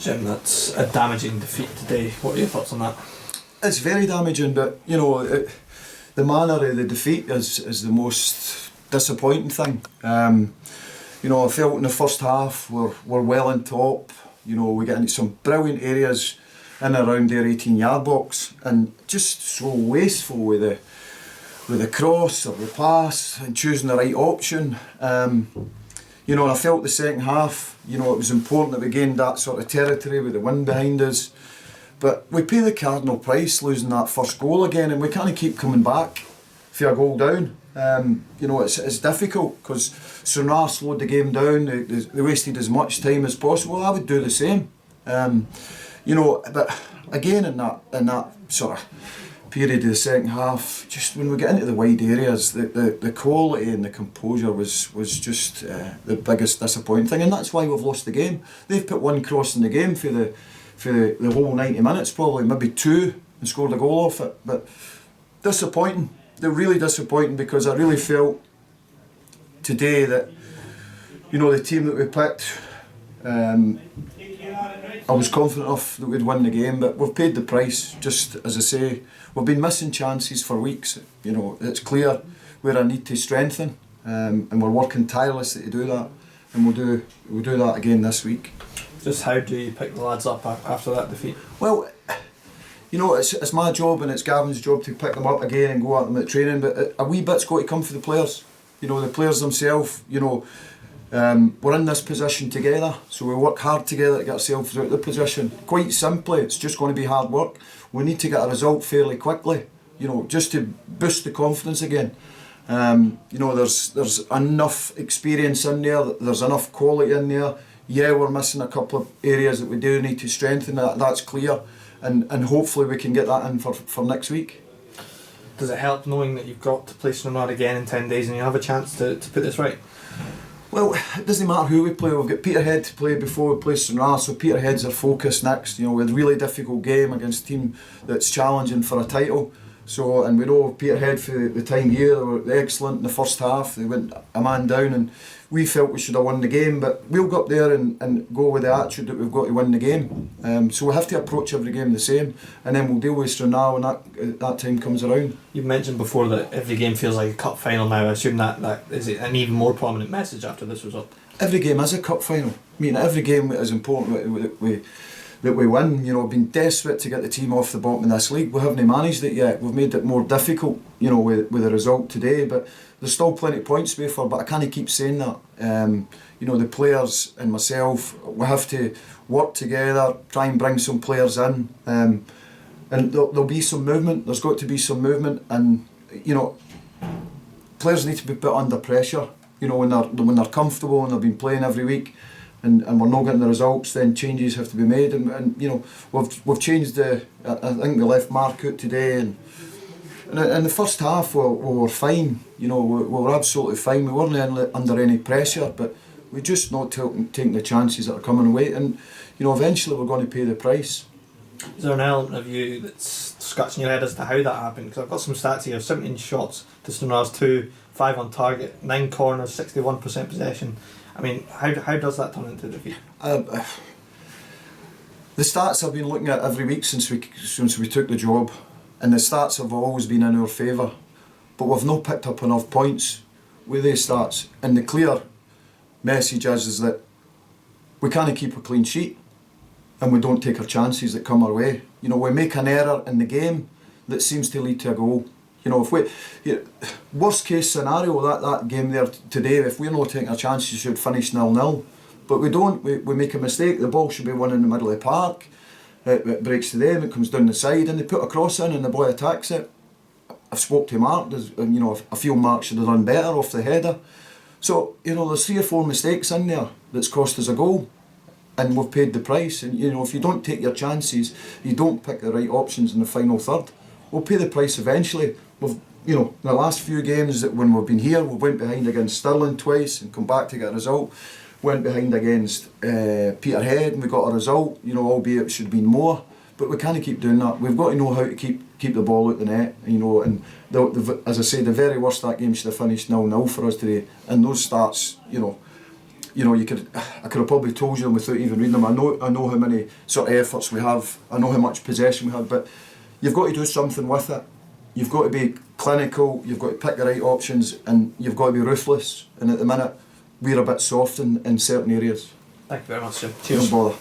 Jim, that's a damaging defeat today. What are your thoughts on that? It's very damaging, but the manner of the defeat is the most disappointing thing. I felt in the first half we're well on top. We get into some brilliant areas in and around their 18-yard box, and just so wasteful with the cross or the pass and choosing the right option. And I felt the second half, it was important that we gained that sort of territory with the wind behind us. But we pay the cardinal price losing that first goal again, and we can't keep coming back for a goal down. It's difficult because Stranraer slowed the game down. They wasted as much time as possible. I would do the same. But again in that sort of period of the second half, just when we get into the wide areas, the quality and the composure was just the biggest disappointing thing, and that's why we've lost the game. They've put one cross in the game for the whole 90 minutes, probably maybe two, and scored a goal off it. But disappointing. They're really disappointing, because I really felt today that the team that we picked, I was confident enough that we'd win the game, but we've paid the price. Just as I say, we've been missing chances for weeks. It's clear where I need to strengthen, and we're working tirelessly to do that, and we'll do that again this week. Just how do you pick the lads up after that defeat? Well, it's my job and it's Gavin's job to pick them up again and go at them at training, but a wee bit's got to come for the players. The players themselves, we're in this position together, so we work hard together to get ourselves out of the position. Quite simply, it's just going to be hard work. We need to get a result fairly quickly, just to boost the confidence again. There's enough experience in there, there's enough quality in there. Yeah, we're missing a couple of areas that we do need to strengthen, that's clear, and hopefully we can get that in for next week. Does it help knowing that you've got to play Stranraer again in 10 days and you have a chance to put this right? Well, it doesn't matter who we play. We've got Peterhead to play before we play Stranraer, so Peterhead's our focus next. We had a really difficult game against a team that's challenging for a title. So, and we know Peterhead for the time here, they were excellent in the first half. They went a man down, and we felt we should have won the game, but we'll go up there and go with the attitude that we've got to win the game. So we have to approach every game the same, and then we'll deal with Stranraer when that time comes around. You've mentioned before that every game feels like a cup final now. I assume that is it an even more prominent message after this result? Every game is a cup final. Every game is important that we win. We've been desperate to get the team off the bottom of this league. We haven't managed it yet. We've made it more difficult, with the result today, but there's still plenty of points to be for, but I can't keep saying that. The players and myself, we have to work together, try and bring some players in, and there'll be some movement. There's got to be some movement, and players need to be put under pressure. When they're comfortable and they've been playing every week, and we're not getting the results, then changes have to be made. And we've changed I think we left Mark out today, and in the first half we were fine. We were absolutely fine. We weren't under any pressure, but we're just not taking the chances that are coming away, and eventually we're going to pay the price. Is there an element of you that's scratching your head as to how that happened? Because I've got some stats here: 17 shots to Stranraer's 2, 5 on target, 9 corners, 61% possession. How does that turn into defeat? The stats I've been looking at every week since we took the job, and the stats have always been in our favour, but we've not picked up enough points with these stats. And the clear message is that we can't keep a clean sheet, and we don't take our chances that come our way. We make an error in the game that seems to lead to a goal. Worst case scenario, that game there today, if we're not taking our chances, you should finish 0-0. But we don't. We make a mistake. The ball should be won in the middle of the park. It breaks to them. It comes down the side, and they put a cross in, and the boy attacks it. I've spoke to Mark. I feel Mark should have done better off the header. So there's 3 or 4 mistakes in there that's cost us a goal, and we've paid the price. And if you don't take your chances, you don't pick the right options in the final third, we'll pay the price eventually. We've, the last few games that when we've been here, we went behind against Stirling twice and come back to get a result. Went behind against Peterhead and we got a result. Albeit it should have been more, but we can't keep doing that. We've got to know how to keep the ball out the net. And as I say, the very worst that game should have finished 0-0 for us today. And those stats, you know, I could have probably told you them without even reading them. I know how many sort of efforts we have. I know how much possession we have, but you've got to do something with it. You've got to be clinical. You've got to pick the right options, and you've got to be ruthless. And at the minute, we're a bit soft in certain areas. Thank you very much, Jim. No Cheers. bother.